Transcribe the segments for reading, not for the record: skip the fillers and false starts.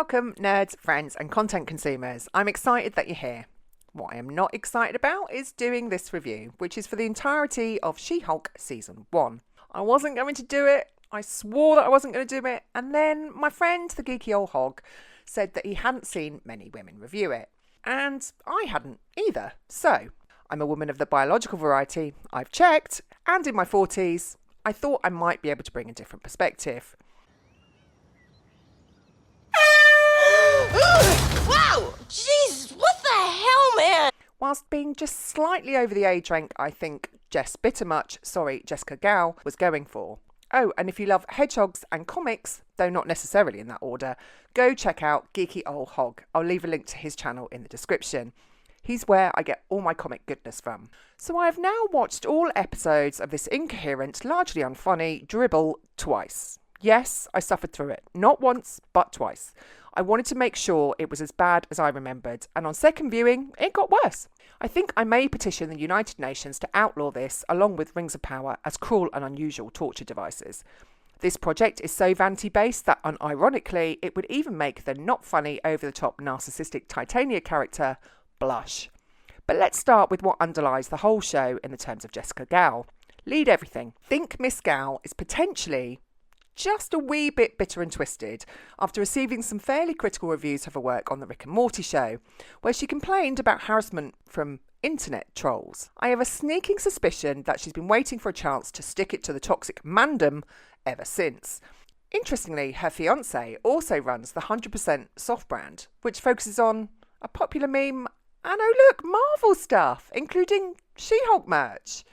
Welcome, nerds, friends, and content consumers. I'm excited that you're here. What I am not excited about is doing this review, which is for the entirety of She-Hulk Season 1. I wasn't going to do it. I swore that I wasn't going to do it. And then my friend, the geeky old hog, said that he hadn't seen many women review it. And I hadn't either. So, I'm a woman of the biological variety. I've checked. And in my 40s, I thought I might be able to bring a different perspective. Wow! Jesus, what the hell, man? Whilst being just slightly over the age rank I think Jessica Gao was going for. Oh, and if you love hedgehogs and comics, though not necessarily in that order, go check out Geeky Old Hog. I'll leave a link to his channel in the description. He's where I get all my comic goodness from. So I have now watched all episodes of this incoherent, largely unfunny dribble twice. Yes, I suffered through it. Not once, but twice. I wanted to make sure it was as bad as I remembered, and on second viewing, it got worse. I think I may petition the United Nations to outlaw this, along with Rings of Power, as cruel and unusual torture devices. This project is so vanity-based that, unironically, it would even make the not-funny, over-the-top, narcissistic Titania character blush. But let's start with what underlies the whole show in the terms of Jessica Gao. Lead everything. Think Miss Gao is potentially just a wee bit bitter and twisted after receiving some fairly critical reviews of her work on the Rick and Morty show, where she complained about harassment from internet trolls. I have a sneaking suspicion that she's been waiting for a chance to stick it to the toxic mandem ever since. Interestingly, her fiancé also runs the 100% Soft brand, which focuses on a popular meme and oh look, Marvel stuff, including She-Hulk merch.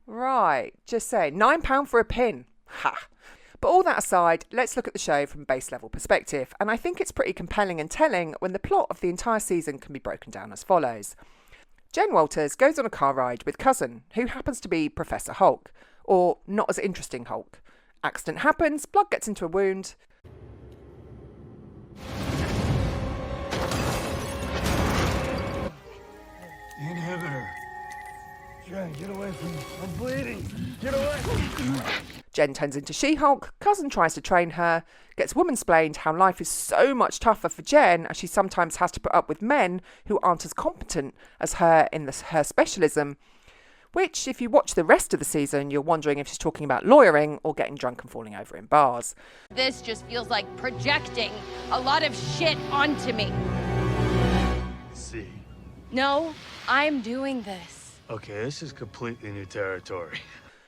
Right, just saying, £9 for a pin. Ha! But all that aside, let's look at the show from a base level perspective, and I think it's pretty compelling and telling when the plot of the entire season can be broken down as follows. Jen Walters goes on a car ride with cousin, who happens to be Professor Hulk, or not as interesting Hulk. Accident happens, blood gets into a wound. Inhibitor. Jen, get away from me. I'm bleeding. Get away. Jen turns into She-Hulk, cousin tries to train her, gets woman-splained how life is so much tougher for Jen as she sometimes has to put up with men who aren't as competent as her in her specialism, which, if you watch the rest of the season, you're wondering if she's talking about lawyering or getting drunk and falling over in bars. This just feels like projecting a lot of shit onto me. See. No, I'm doing this. Okay, this is completely new territory.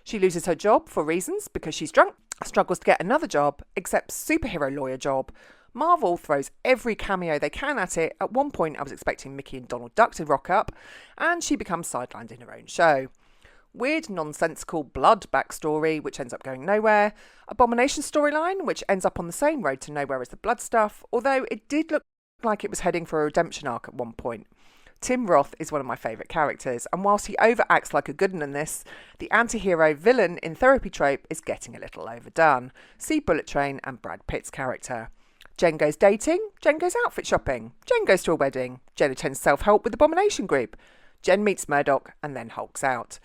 She loses her job for reasons because she's drunk, struggles to get another job, accepts superhero lawyer job. Marvel throws every cameo they can at it. At one point I was expecting Mickey and Donald Duck to rock up, and she becomes sidelined in her own show. Weird, nonsensical blood backstory, which ends up going nowhere. Abomination storyline, which ends up on the same road to nowhere as the blood stuff, although it did look like it was heading for a redemption arc at one point. Tim Roth is one of my favourite characters, and whilst he overacts like a good one in this, the anti-hero villain in therapy trope is getting a little overdone. See Bullet Train and Brad Pitt's character. Jen goes dating, Jen goes outfit shopping, Jen goes to a wedding, Jen attends self-help with Abomination Group, Jen meets Murdoch and then hulks out.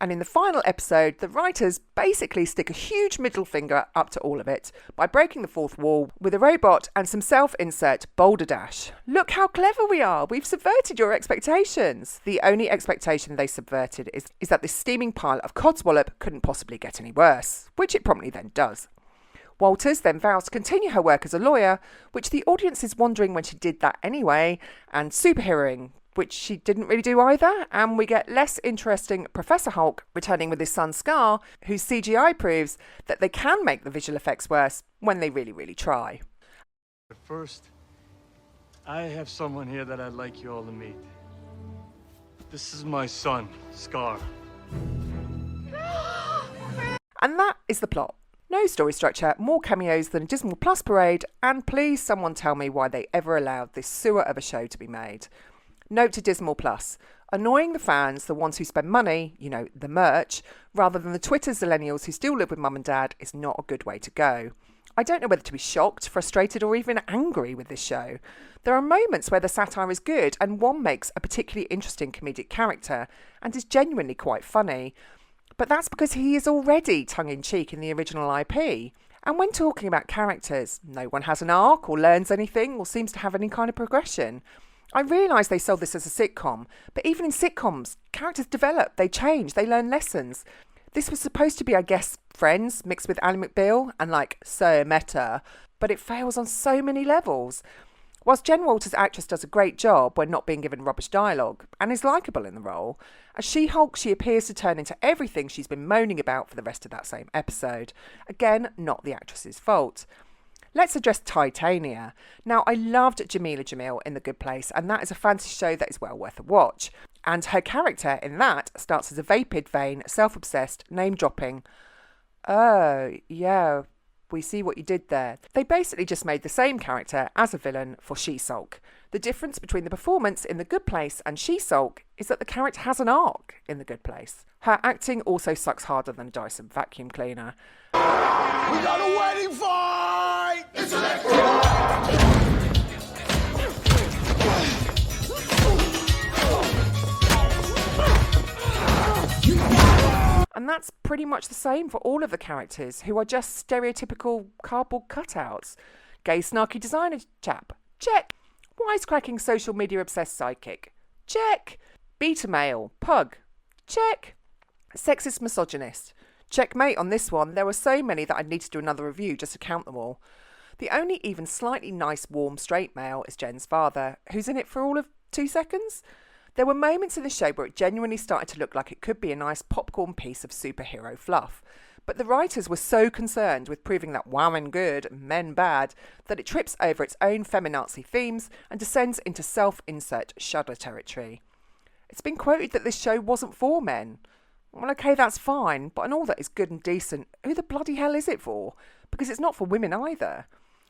And in the final episode, the writers basically stick a huge middle finger up to all of it by breaking the fourth wall with a robot and some self-insert boulder dash. Look how clever we are. We've subverted your expectations. The only expectation they subverted is that this steaming pile of codswallop couldn't possibly get any worse, which it promptly then does. Walters then vows to continue her work as a lawyer, which the audience is wondering when she did that anyway, and superheroing, which she didn't really do either, and we get less interesting Professor Hulk returning with his son Scar, whose CGI proves that they can make the visual effects worse when they really, really try. But first, I have someone here that I'd like you all to meet. This is my son, Scar. And that is the plot. No story structure, more cameos than a Disney Plus parade, and please someone tell me why they ever allowed this sewer of a show to be made. Note to Dismal Plus, annoying the fans, the ones who spend money, you know, the merch, rather than the Twitter zillennials who still live with mum and dad is not a good way to go. I don't know whether to be shocked, frustrated or even angry with this show. There are moments where the satire is good and one makes a particularly interesting comedic character and is genuinely quite funny. But that's because he is already tongue-in-cheek in the original IP. And when talking about characters, no one has an arc or learns anything or seems to have any kind of progression. I realise they sold this as a sitcom, but even in sitcoms, characters develop, they change, they learn lessons. This was supposed to be, I guess, Friends mixed with Ally McBeal and so meta, but it fails on so many levels. Whilst Jen Walters' actress does a great job when not being given rubbish dialogue and is likeable in the role, as She-Hulk she appears to turn into everything she's been moaning about for the rest of that same episode. Again, not the actress's fault. Let's address Titania. Now, I loved Jamila Jamil in The Good Place, and that is a fantasy show that is well worth a watch. And her character in that starts as a vapid, vain, self-obsessed, name-dropping, "Oh, yeah, we see what you did there." They basically just made the same character as a villain for She Sulk. The difference between the performance in The Good Place and She Sulk is that the character has an arc in The Good Place. Her acting also sucks harder than a Dyson vacuum cleaner. We got a wedding fight! It's electric! And that's pretty much the same for all of the characters, who are just stereotypical cardboard cutouts. Gay snarky designer chap, check. Wisecracking social media obsessed psychic, check. Beta male, pug, check. Sexist misogynist, checkmate on this one. There were so many that I'd need to do another review just to count them all. The only even slightly nice warm straight male is Jen's father, who's in it for all of 2 seconds. There were moments in the show where it genuinely started to look like it could be a nice popcorn piece of superhero fluff. But the writers were so concerned with proving that women good and men bad that it trips over its own feminazi themes and descends into self-insert shudder territory. It's been quoted that this show wasn't for men. Well, okay, that's fine, but in all that is good and decent, who the bloody hell is it for? Because it's not for women either.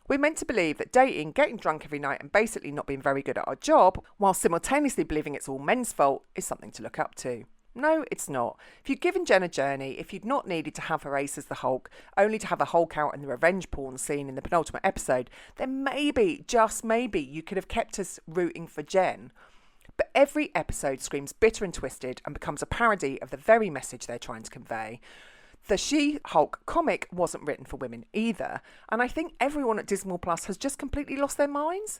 We're meant to believe that dating, getting drunk every night and basically not being very good at our job, while simultaneously believing it's all men's fault, is something to look up to. No, it's not. If you'd given Jen a journey, if you'd not needed to have her ace as the Hulk, only to have a Hulk out in the revenge porn scene in the penultimate episode, then maybe, just maybe, you could have kept us rooting for Jen. But every episode screams bitter and twisted and becomes a parody of the very message they're trying to convey. The She-Hulk comic wasn't written for women either, and I think everyone at Dismal Plus has just completely lost their minds.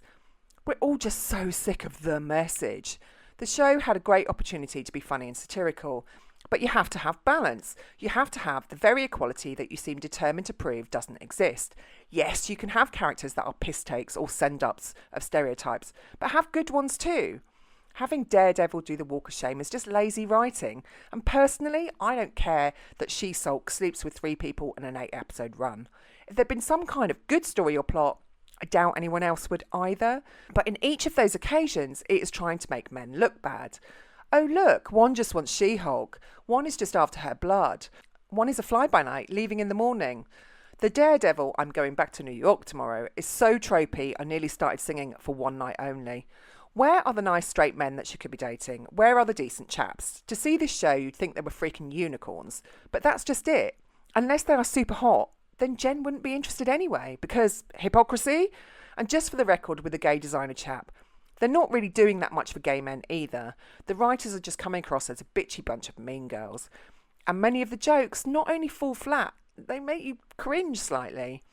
We're all just so sick of the message. The show had a great opportunity to be funny and satirical, but you have to have balance. You have to have the very equality that you seem determined to prove doesn't exist. Yes, you can have characters that are piss takes or send-ups of stereotypes, but have good ones too. Having Daredevil do the walk of shame is just lazy writing. And personally, I don't care that She Sulk sleeps with 3 people in an 8-episode run. If there'd been some kind of good story or plot, I doubt anyone else would either. But in each of those occasions, it is trying to make men look bad. Oh look, one just wants She-Hulk. One is just after her blood. One is a fly-by-night, leaving in the morning. The Daredevil, I'm going back to New York tomorrow, is so tropey I nearly started singing For One Night Only. Where are the nice straight men that she could be dating? Where are the decent chaps? To see this show, you'd think they were freaking unicorns. But that's just it. Unless they are super hot, then Jen wouldn't be interested anyway, because hypocrisy? And just for the record with the gay designer chap, they're not really doing that much for gay men either. The writers are just coming across as a bitchy bunch of mean girls. And many of the jokes not only fall flat, they make you cringe slightly.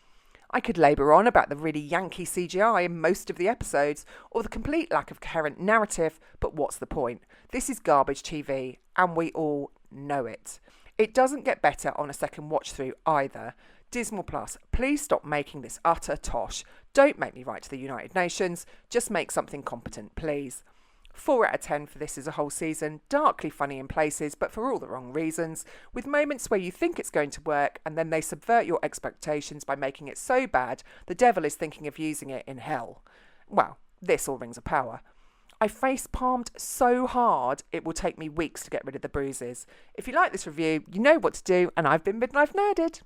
I could labour on about the really Yankee CGI in most of the episodes, or the complete lack of coherent narrative, but what's the point? This is garbage TV, and we all know it. It doesn't get better on a second watch through either. Dismal Plus, please stop making this utter tosh. Don't make me write to the United Nations, just make something competent, please. 4 out of 10 for this as a whole season, darkly funny in places, but for all the wrong reasons, with moments where you think it's going to work and then they subvert your expectations by making it so bad the devil is thinking of using it in hell. Well, this all rings a power. I face-palmed so hard it will take me weeks to get rid of the bruises. If you like this review, you know what to do, and I've been Midlife Nerded.